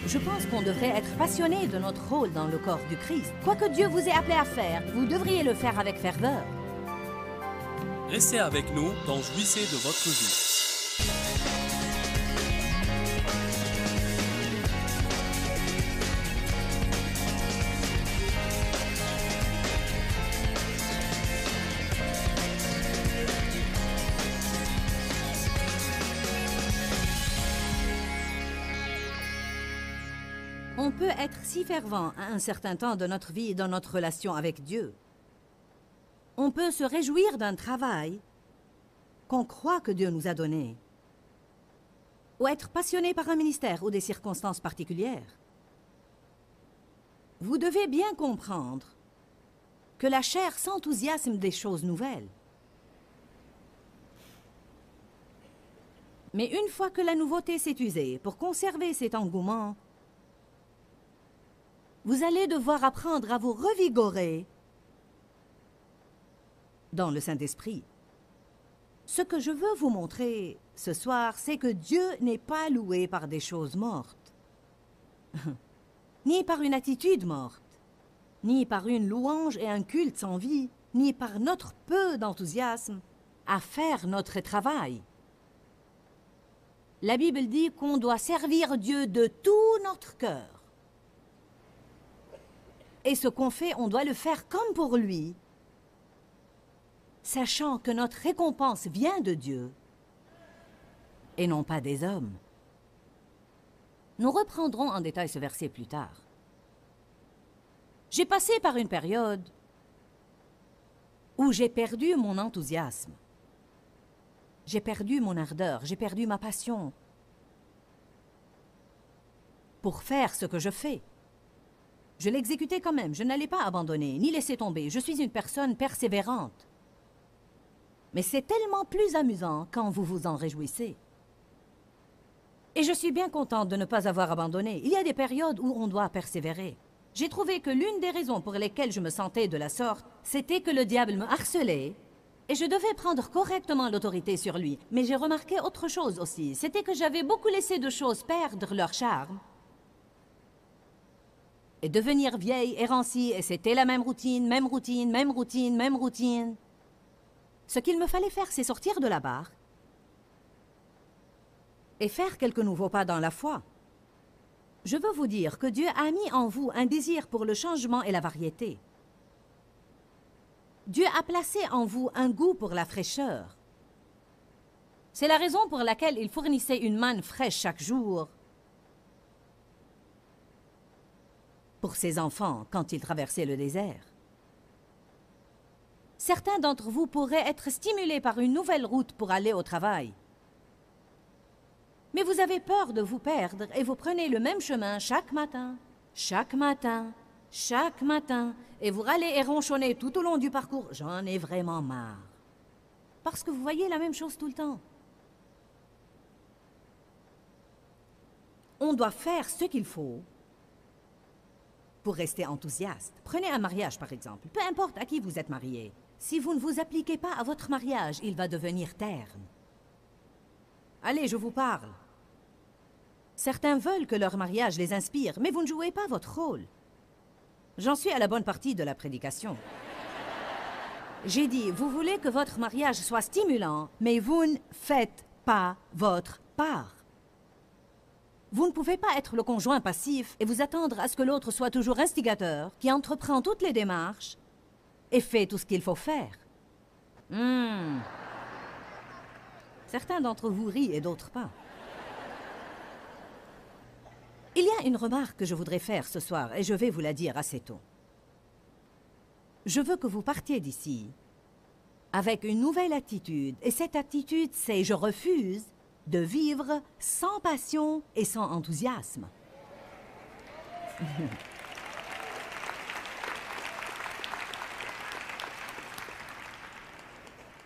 Je pense qu'on devrait être passionné de notre rôle dans le corps du Christ. Quoi que Dieu vous ait appelé à faire, vous devriez le faire avec ferveur. Restez avec nous dans Jouissez de votre vie. On peut être si fervent à un certain temps de notre vie dans notre relation avec Dieu. On peut se réjouir d'un travail qu'on croit que Dieu nous a donné. Ou être passionné par un ministère ou des circonstances particulières. Vous devez bien comprendre que la chair s'enthousiasme des choses nouvelles. Mais une fois que la nouveauté s'est usée, pour conserver cet engouement, vous allez devoir apprendre à vous revigorer dans le Saint-Esprit. Ce que je veux vous montrer ce soir, c'est que Dieu n'est pas loué par des choses mortes, ni par une attitude morte, ni par une louange et un culte sans vie, ni par notre peu d'enthousiasme à faire notre travail. La Bible dit qu'on doit servir Dieu de tout notre cœur. Et ce qu'on fait, on doit le faire comme pour lui, sachant que notre récompense vient de Dieu et non pas des hommes. Nous reprendrons en détail ce verset plus tard. J'ai passé par une période où j'ai perdu mon enthousiasme. J'ai perdu mon ardeur, j'ai perdu ma passion pour faire ce que je fais. Je l'exécutais quand même, je n'allais pas abandonner, ni laisser tomber. Je suis une personne persévérante. Mais c'est tellement plus amusant quand vous vous en réjouissez. Et je suis bien contente de ne pas avoir abandonné. Il y a des périodes où on doit persévérer. J'ai trouvé que l'une des raisons pour lesquelles je me sentais de la sorte, c'était que le diable me harcelait et je devais prendre correctement l'autorité sur lui. Mais j'ai remarqué autre chose aussi, c'était que j'avais beaucoup laissé de choses perdre leur charme et devenir vieille et rancie, et c'était la même routine, même routine, même routine, même routine. Ce qu'il me fallait faire, c'est sortir de la barre et faire quelques nouveaux pas dans la foi. Je veux vous dire que Dieu a mis en vous un désir pour le changement et la variété. Dieu a placé en vous un goût pour la fraîcheur. C'est la raison pour laquelle il fournissait une manne fraîche chaque jour pour ses enfants quand ils traversaient le désert. Certains d'entre vous pourraient être stimulés par une nouvelle route pour aller au travail. Mais vous avez peur de vous perdre et vous prenez le même chemin chaque matin, chaque matin, chaque matin, et vous râlez et ronchonnez tout au long du parcours. J'en ai vraiment marre. Parce que vous voyez la même chose tout le temps. On doit faire ce qu'il faut pour rester enthousiaste. Prenez un mariage, par exemple. Peu importe à qui vous êtes marié. Si vous ne vous appliquez pas à votre mariage, il va devenir terne. Allez, je vous parle. Certains veulent que leur mariage les inspire, mais vous ne jouez pas votre rôle. J'en suis à la bonne partie de la prédication. J'ai dit, vous voulez que votre mariage soit stimulant, mais vous ne faites pas votre part. Vous ne pouvez pas être le conjoint passif et vous attendre à ce que l'autre soit toujours instigateur, qui entreprend toutes les démarches et fait tout ce qu'il faut faire. Certains d'entre vous rient et d'autres pas. Il y a une remarque que je voudrais faire ce soir et je vais vous la dire assez tôt. Je veux que vous partiez d'ici avec une nouvelle attitude. Et cette attitude, c'est « je refuse » de vivre sans passion et sans enthousiasme.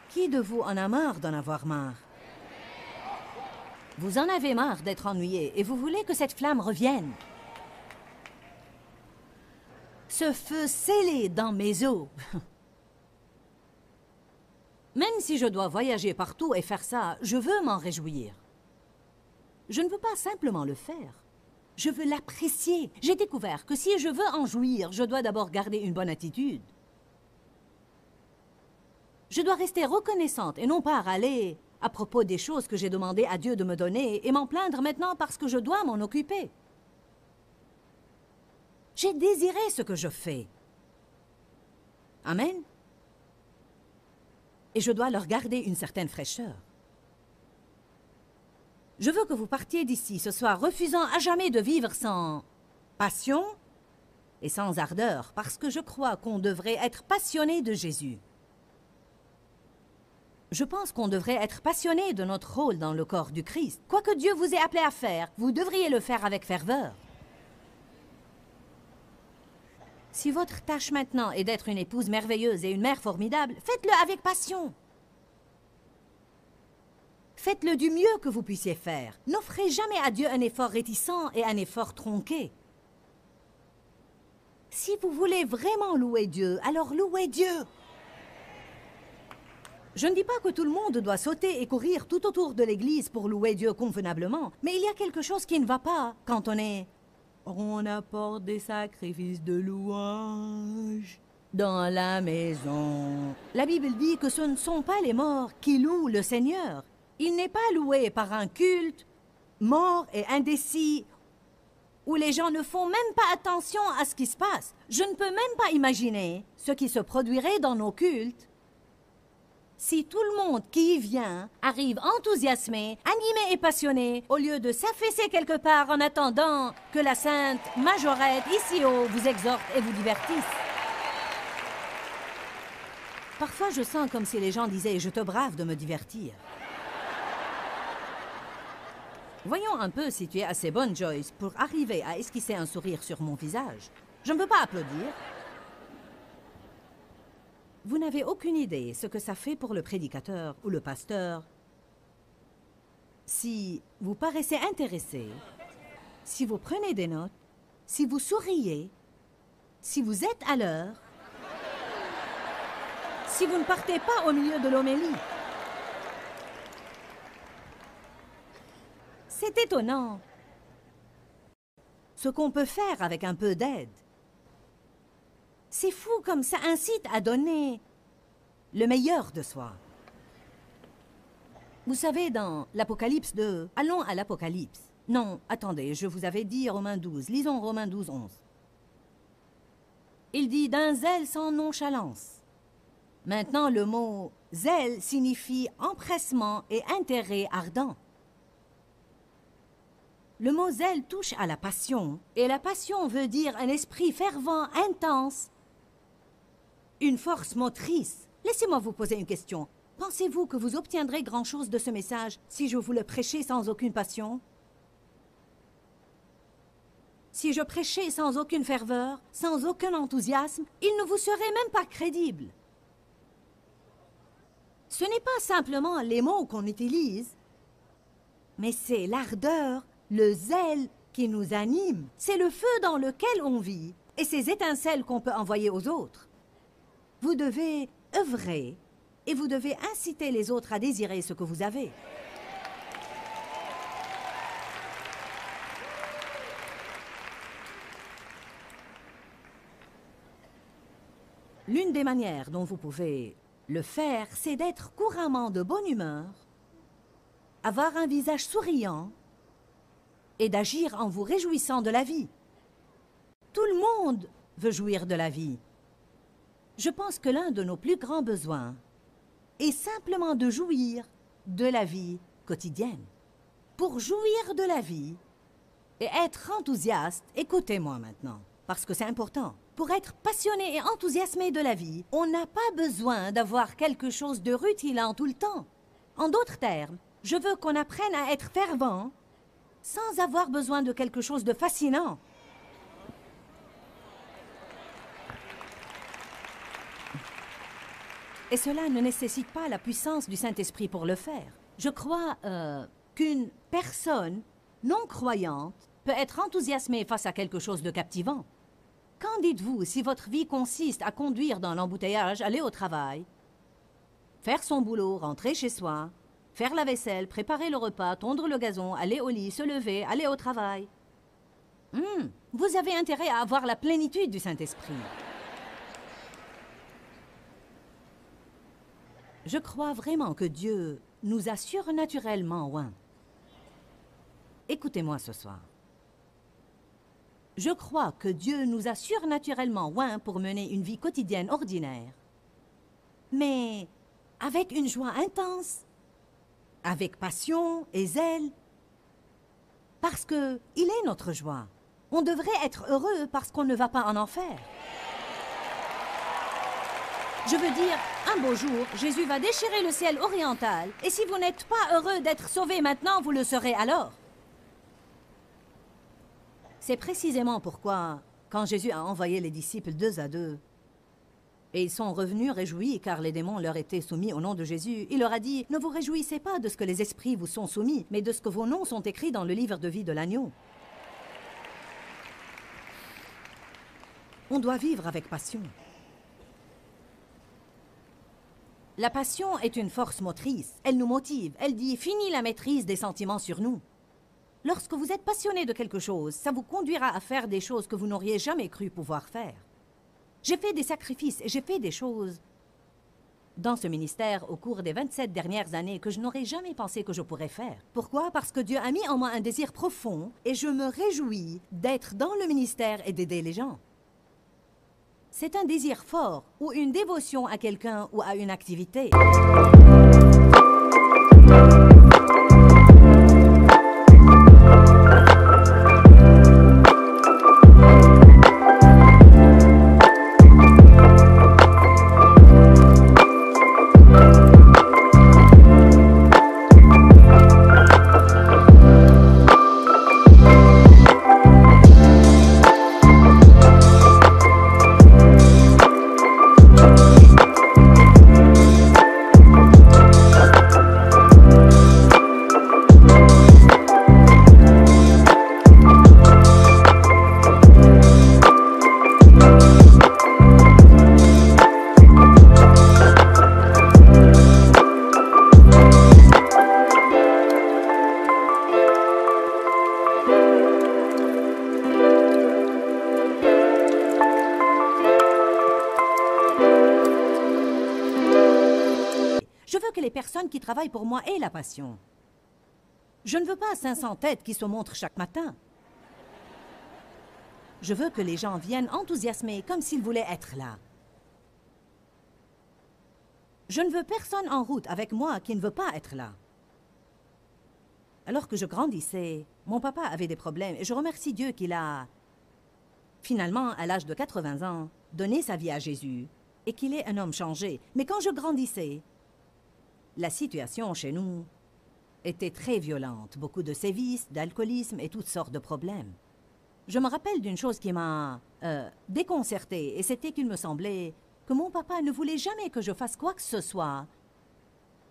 Qui de vous en a marre d'en avoir marre? Vous en avez marre d'être ennuyé et vous voulez que cette flamme revienne. Ce feu scellé dans mes os. Même si je dois voyager partout et faire ça, je veux m'en réjouir. Je ne veux pas simplement le faire. Je veux l'apprécier. J'ai découvert que si je veux en jouir, je dois d'abord garder une bonne attitude. Je dois rester reconnaissante et non pas râler à propos des choses que j'ai demandé à Dieu de me donner et m'en plaindre maintenant parce que je dois m'en occuper. J'ai désiré ce que je fais. Amen. Et je dois leur garder une certaine fraîcheur. Je veux que vous partiez d'ici ce soir refusant à jamais de vivre sans passion et sans ardeur, parce que je crois qu'on devrait être passionné de Jésus. Je pense qu'on devrait être passionné de notre rôle dans le corps du Christ. Quoi que Dieu vous ait appelé à faire, vous devriez le faire avec ferveur. Si votre tâche maintenant est d'être une épouse merveilleuse et une mère formidable, faites-le avec passion. Faites-le du mieux que vous puissiez faire. N'offrez jamais à Dieu un effort réticent et un effort tronqué. Si vous voulez vraiment louer Dieu, alors louez Dieu. Je ne dis pas que tout le monde doit sauter et courir tout autour de l'église pour louer Dieu convenablement, mais il y a quelque chose qui ne va pas quand on apporte des sacrifices de louange dans la maison. La Bible dit que ce ne sont pas les morts qui louent le Seigneur. Il n'est pas loué par un culte mort et indécis où les gens ne font même pas attention à ce qui se passe. Je ne peux même pas imaginer ce qui se produirait dans nos cultes si tout le monde qui y vient arrive enthousiasmé, animé et passionné, au lieu de s'affaisser quelque part en attendant que la sainte majorette ici haut vous exhorte et vous divertisse. Parfois, je sens comme si les gens disaient « Je te brave de me divertir ». Voyons un peu si tu es assez bonne, Joyce, pour arriver à esquisser un sourire sur mon visage. Je ne veux pas applaudir. Vous n'avez aucune idée ce que ça fait pour le prédicateur ou le pasteur. Si vous paraissez intéressé, si vous prenez des notes, si vous souriez, si vous êtes à l'heure, si vous ne partez pas au milieu de l'homélie. C'est étonnant ce qu'on peut faire avec un peu d'aide. C'est fou comme ça incite à donner le meilleur de soi. Vous savez, dans l'Apocalypse 2, allons à l'Apocalypse. Non, attendez, je vous avais dit Romains 12. Lisons Romains 12, 11. Il dit « d'un zèle sans nonchalance ». Maintenant, le mot « zèle » signifie empressement et intérêt ardent. Le mot « zèle » touche à la passion, et la passion veut dire un esprit fervent, intense, une force motrice. Laissez-moi vous poser une question. Pensez-vous que vous obtiendrez grand-chose de ce message si je vous le prêchais sans aucune passion? Si je prêchais sans aucune ferveur, sans aucun enthousiasme, il ne vous serait même pas crédible. Ce n'est pas simplement les mots qu'on utilise, mais c'est l'ardeur, le zèle qui nous anime. C'est le feu dans lequel on vit et ces étincelles qu'on peut envoyer aux autres. Vous devez œuvrer et vous devez inciter les autres à désirer ce que vous avez. L'une des manières dont vous pouvez le faire, c'est d'être couramment de bonne humeur, avoir un visage souriant et d'agir en vous réjouissant de la vie. Tout le monde veut jouir de la vie. Je pense que l'un de nos plus grands besoins est simplement de jouir de la vie quotidienne. Pour jouir de la vie et être enthousiaste, écoutez-moi maintenant, parce que c'est important. Pour être passionné et enthousiasmé de la vie, on n'a pas besoin d'avoir quelque chose de rutilant tout le temps. En d'autres termes, je veux qu'on apprenne à être fervent sans avoir besoin de quelque chose de fascinant. Et cela ne nécessite pas la puissance du Saint-Esprit pour le faire. Je crois qu'une personne non croyante peut être enthousiasmée face à quelque chose de captivant. Qu'en dites-vous si votre vie consiste à conduire dans l'embouteillage, aller au travail, faire son boulot, rentrer chez soi, faire la vaisselle, préparer le repas, tondre le gazon, aller au lit, se lever, aller au travail? Vous avez intérêt à avoir la plénitude du Saint-Esprit. Je crois vraiment que Dieu nous a surnaturellement oints. Écoutez-moi ce soir. Je crois que Dieu nous a surnaturellement oints pour mener une vie quotidienne ordinaire, mais avec une joie intense, avec passion et zèle, parce qu'il est notre joie. On devrait être heureux parce qu'on ne va pas en enfer. Je veux dire, un beau jour, Jésus va déchirer le ciel oriental, et si vous n'êtes pas heureux d'être sauvés maintenant, vous le serez alors. C'est précisément pourquoi, quand Jésus a envoyé les disciples 2 à 2, et ils sont revenus réjouis car les démons leur étaient soumis au nom de Jésus, il leur a dit « Ne vous réjouissez pas de ce que les esprits vous sont soumis, mais de ce que vos noms sont écrits dans le livre de vie de l'agneau. » On doit vivre avec passion. La passion est une force motrice. Elle nous motive. Elle dit « Fini la maîtrise des sentiments sur nous. » Lorsque vous êtes passionné de quelque chose, ça vous conduira à faire des choses que vous n'auriez jamais cru pouvoir faire. J'ai fait des sacrifices et j'ai fait des choses dans ce ministère au cours des 27 dernières années que je n'aurais jamais pensé que je pourrais faire. Pourquoi? Parce que Dieu a mis en moi un désir profond et je me réjouis d'être dans le ministère et d'aider les gens. C'est un désir fort ou une dévotion à quelqu'un ou à une activité. Je veux que les personnes qui travaillent pour moi aient la passion. Je ne veux pas 500 têtes qui se montrent chaque matin. Je veux que les gens viennent enthousiasmés comme s'ils voulaient être là. Je ne veux personne en route avec moi qui ne veut pas être là. Alors que je grandissais, mon papa avait des problèmes et je remercie Dieu qu'il a, finalement, à l'âge de 80 ans, donné sa vie à Jésus et qu'il est un homme changé. Mais quand je grandissais, la situation chez nous était très violente. Beaucoup de sévices, d'alcoolisme et toutes sortes de problèmes. Je me rappelle d'une chose qui m'a déconcertée, et c'était qu'il me semblait que mon papa ne voulait jamais que je fasse quoi que ce soit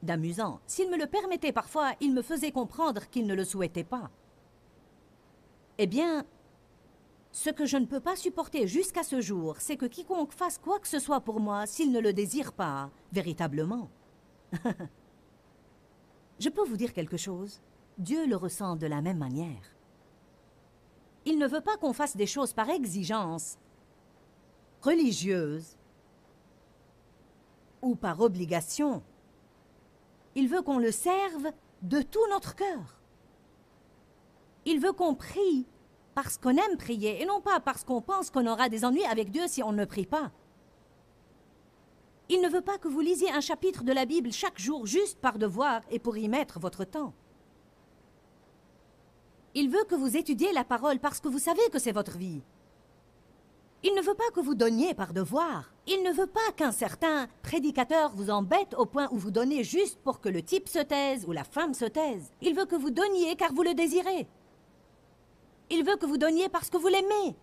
d'amusant. S'il me le permettait parfois, il me faisait comprendre qu'il ne le souhaitait pas. Eh bien, ce que je ne peux pas supporter jusqu'à ce jour, c'est que quiconque fasse quoi que ce soit pour moi s'il ne le désire pas, véritablement. Je peux vous dire quelque chose? Dieu le ressent de la même manière. Il ne veut pas qu'on fasse des choses par exigence religieuse ou par obligation. Il veut qu'on le serve de tout notre cœur. Il veut qu'on prie parce qu'on aime prier et non pas parce qu'on pense qu'on aura des ennuis avec Dieu si on ne prie pas. Il ne veut pas que vous lisiez un chapitre de la Bible chaque jour juste par devoir et pour y mettre votre temps. Il veut que vous étudiez la parole parce que vous savez que c'est votre vie. Il ne veut pas que vous donniez par devoir. Il ne veut pas qu'un certain prédicateur vous embête au point où vous donnez juste pour que le type se taise ou la femme se taise. Il veut que vous donniez car vous le désirez. Il veut que vous donniez parce que vous l'aimez.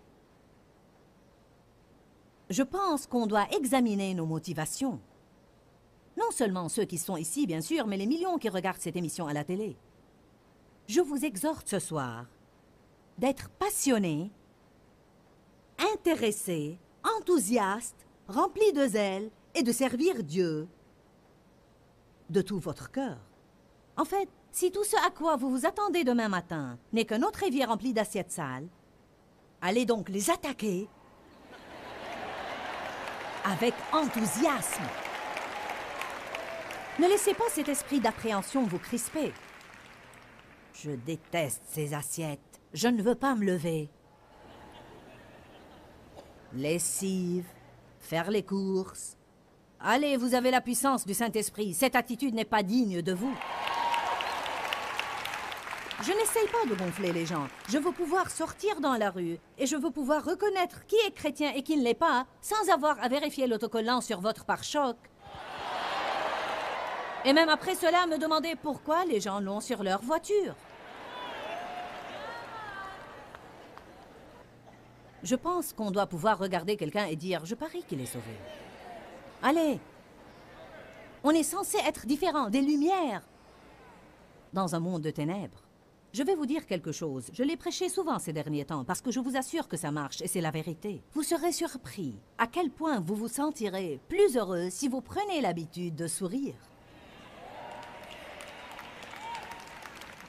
Je pense qu'on doit examiner nos motivations. Non seulement ceux qui sont ici, bien sûr, mais les millions qui regardent cette émission à la télé. Je vous exhorte ce soir d'être passionné, intéressé, enthousiaste, rempli de zèle et de servir Dieu de tout votre cœur. En fait, si tout ce à quoi vous vous attendez demain matin n'est qu'un autre évier rempli d'assiettes sales, Allez donc les attaquer avec enthousiasme. Ne laissez pas cet esprit d'appréhension vous crisper. Je déteste ces assiettes. Je ne veux pas me lever. Lessive, faire les courses. Allez, vous avez la puissance du Saint-Esprit. Cette attitude n'est pas digne de vous. Je n'essaye pas de gonfler les gens. Je veux pouvoir sortir dans la rue et je veux pouvoir reconnaître qui est chrétien et qui ne l'est pas sans avoir à vérifier l'autocollant sur votre pare-choc. Et même après cela, me demander pourquoi les gens l'ont sur leur voiture. Je pense qu'on doit pouvoir regarder quelqu'un et dire « Je parie qu'il est sauvé ». Allez, on est censé être différents, des lumières, dans un monde de ténèbres. Je vais vous dire quelque chose. Je l'ai prêché souvent ces derniers temps parce que je vous assure que ça marche et c'est la vérité. Vous serez surpris à quel point vous vous sentirez plus heureux si vous prenez l'habitude de sourire.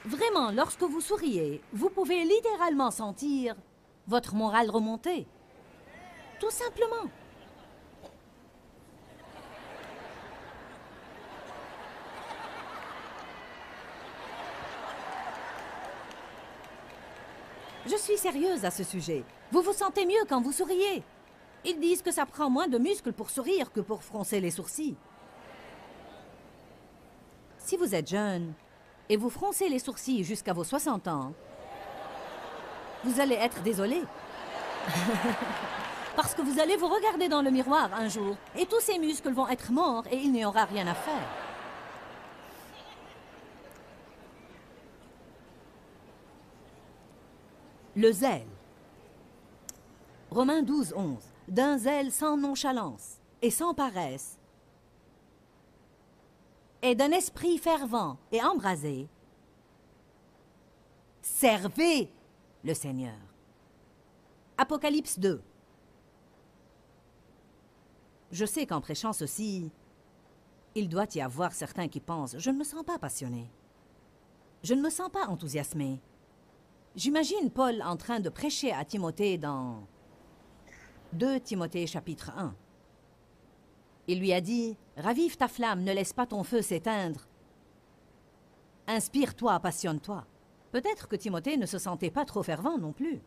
Vraiment, lorsque vous souriez, vous pouvez littéralement sentir votre morale remonter. Tout simplement. Je suis sérieuse à ce sujet. Vous vous sentez mieux quand vous souriez. Ils disent que ça prend moins de muscles pour sourire que pour froncer les sourcils. Si vous êtes jeune et vous froncez les sourcils jusqu'à vos 60 ans, vous allez être désolé. Parce que vous allez vous regarder dans le miroir un jour et tous ces muscles vont être morts et il n'y aura rien à faire. Le zèle. Romains 12, 11. D'un zèle sans nonchalance et sans paresse, et d'un esprit fervent et embrasé, servez le Seigneur. Apocalypse 2. Je sais qu'en prêchant ceci, il doit y avoir certains qui pensent « Je ne me sens pas passionné. Je ne me sens pas enthousiasmé. » J'imagine Paul en train de prêcher à Timothée dans 2 Timothée chapitre 1. Il lui a dit « Ravive ta flamme, ne laisse pas ton feu s'éteindre. Inspire-toi, passionne-toi. » Peut-être que Timothée ne se sentait pas trop fervent non plus.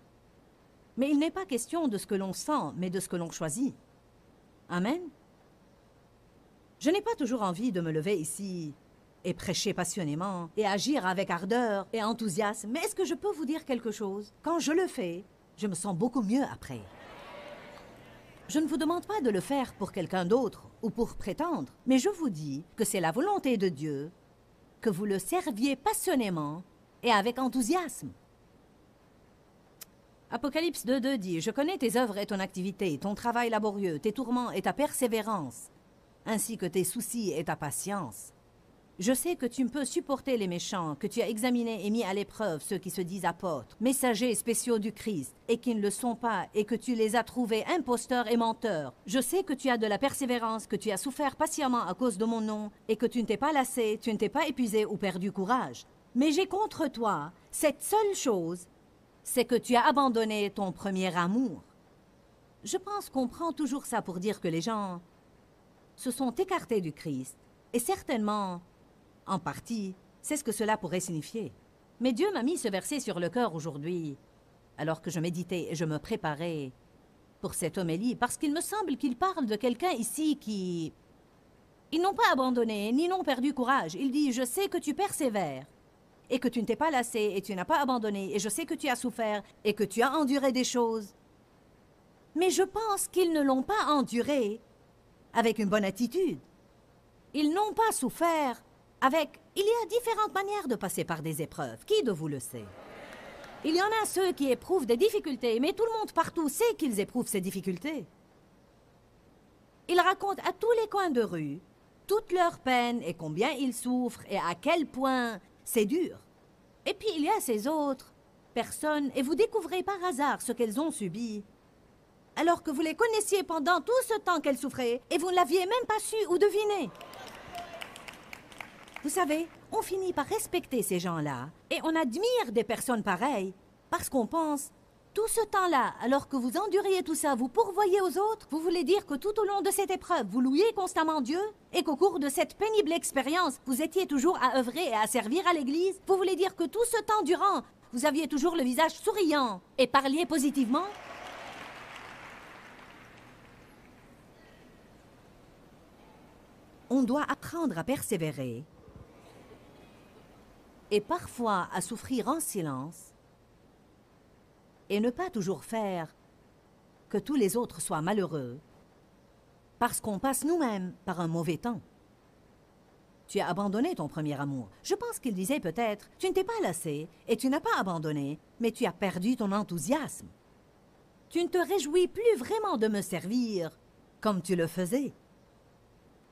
Mais il n'est pas question de ce que l'on sent, mais de ce que l'on choisit. Amen. Je n'ai pas toujours envie de me lever ici et prêcher passionnément, et agir avec ardeur et enthousiasme. Mais est-ce que je peux vous dire quelque chose? Quand je le fais, je me sens beaucoup mieux après. Je ne vous demande pas de le faire pour quelqu'un d'autre ou pour prétendre, mais je vous dis que c'est la volonté de Dieu que vous le serviez passionnément et avec enthousiasme. Apocalypse 2.2 dit « Je connais tes œuvres et ton activité, ton travail laborieux, tes tourments et ta persévérance, ainsi que tes soucis et ta patience. Je sais que tu peux supporter les méchants, que tu as examiné et mis à l'épreuve ceux qui se disent apôtres, messagers spéciaux du Christ, et qui ne le sont pas, et que tu les as trouvés imposteurs et menteurs. Je sais que tu as de la persévérance, que tu as souffert patiemment à cause de mon nom, et que tu ne t'es pas lassé, tu ne t'es pas épuisé ou perdu courage. Mais j'ai contre toi cette seule chose, c'est que tu as abandonné ton premier amour. » Je pense qu'on prend toujours ça pour dire que les gens se sont écartés du Christ, et certainement... En partie, c'est ce que cela pourrait signifier. Mais Dieu m'a mis ce verset sur le cœur aujourd'hui, alors que je méditais et je me préparais pour cette homélie, parce qu'il me semble qu'il parle de quelqu'un ici qui... Ils n'ont pas abandonné, ni n'ont perdu courage. Il dit « Je sais que tu persévères, et que tu ne t'es pas lassé, et tu n'as pas abandonné, et je sais que tu as souffert, et que tu as enduré des choses. » Mais je pense qu'ils ne l'ont pas enduré avec une bonne attitude. Ils n'ont pas souffert avec... Il y a différentes manières de passer par des épreuves. Qui de vous le sait? Il y en a ceux qui éprouvent des difficultés, mais tout le monde partout sait qu'ils éprouvent ces difficultés. Ils racontent à tous les coins de rue toutes leurs peines et combien ils souffrent et à quel point c'est dur. Et puis il y a ces autres personnes, et vous découvrez par hasard ce qu'elles ont subi, alors que vous les connaissiez pendant tout ce temps qu'elles souffraient, et vous ne l'aviez même pas su ou deviné. Vous savez, on finit par respecter ces gens-là et on admire des personnes pareilles parce qu'on pense Tout ce temps-là, alors que vous enduriez tout ça, vous pourvoyez aux autres? Vous voulez dire que tout au long de cette épreuve, vous louiez constamment Dieu? Et qu'au cours de cette pénible expérience, vous étiez toujours à œuvrer et à servir à l'Église? Vous voulez dire que tout ce temps durant, vous aviez toujours le visage souriant et parliez positivement? On doit apprendre à persévérer et parfois à souffrir en silence et ne pas toujours faire que tous les autres soient malheureux parce qu'on passe nous-mêmes par un mauvais temps. Tu as abandonné ton premier amour. Je pense qu'il disait peut-être, tu ne t'es pas lassé et tu n'as pas abandonné, mais tu as perdu ton enthousiasme. Tu ne te réjouis plus vraiment de me servir comme tu le faisais.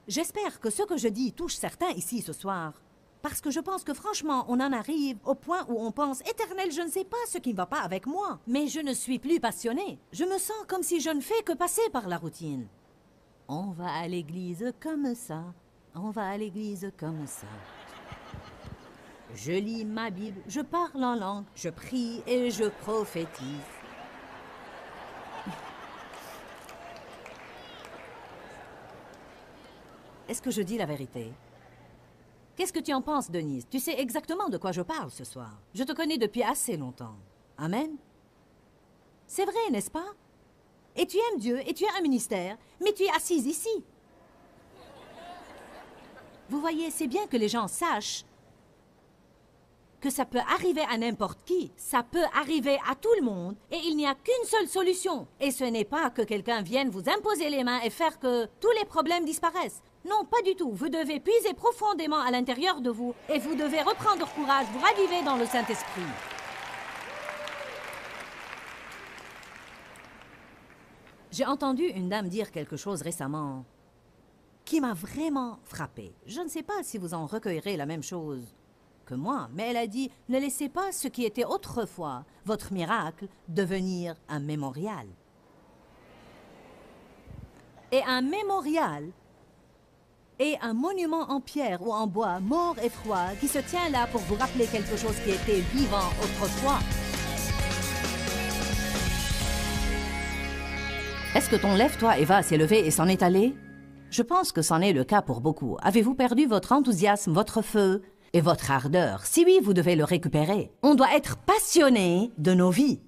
J'espère que ce que je dis touche certains ici ce soir, parce que je pense que franchement, on en arrive au point où on pense « Éternel, je ne sais pas ce qui ne va pas avec moi, mais je ne suis plus passionné. Je me sens comme si je ne fais que passer par la routine. » On va à l'église comme ça, on va à l'église comme ça. Je lis ma Bible, je parle en langue, je prie et je prophétise. Est-ce que je dis la vérité? Qu'est-ce que tu en penses, Denise? Tu sais exactement de quoi je parle ce soir. Je te connais depuis assez longtemps. Amen? C'est vrai, n'est-ce pas? Et tu aimes Dieu, et tu as un ministère, mais tu es assise ici. Vous voyez, c'est bien que les gens sachent que ça peut arriver à n'importe qui, ça peut arriver à tout le monde, et il n'y a qu'une seule solution. Et ce n'est pas que quelqu'un vienne vous imposer les mains et faire que tous les problèmes disparaissent. Non, pas du tout. Vous devez puiser profondément à l'intérieur de vous, et vous devez reprendre courage, vous raviver dans le Saint-Esprit. J'ai entendu une dame dire quelque chose récemment qui m'a vraiment frappée. Je ne sais pas si vous en recueillerez la même chose que moi, mais elle a dit « Ne laissez pas ce qui était autrefois, votre miracle, devenir un mémorial. » Et un mémorial est un monument en pierre ou en bois, mort et froid, qui se tient là pour vous rappeler quelque chose qui était vivant autrefois. Est-ce que ton lève-toi, Eva, s'est levé et s'en est allé? Je pense que c'en est le cas pour beaucoup. Avez-vous perdu votre enthousiasme, votre feu et votre ardeur? Si oui, vous devez le récupérer. On doit être passionné de nos vies.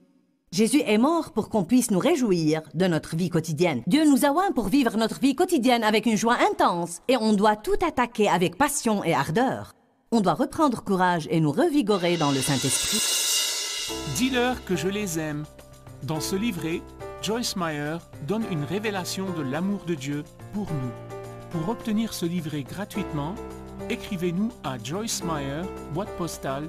Jésus est mort pour qu'on puisse nous réjouir de notre vie quotidienne. Dieu nous a oints pour vivre notre vie quotidienne avec une joie intense et on doit tout attaquer avec passion et ardeur. On doit reprendre courage et nous revigorer dans le Saint-Esprit. Dis-leur que je les aime. Dans ce livret, Joyce Meyer donne une révélation de l'amour de Dieu pour nous. Pour obtenir ce livret gratuitement, écrivez-nous à Joyce Meyer, boîte postale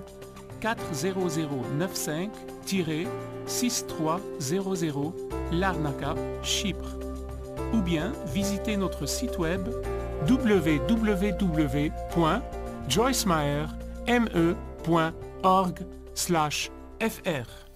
40095-6300 Larnaca, Chypre. Ou bien visitez notre site web www.joycemeyer.org/fr.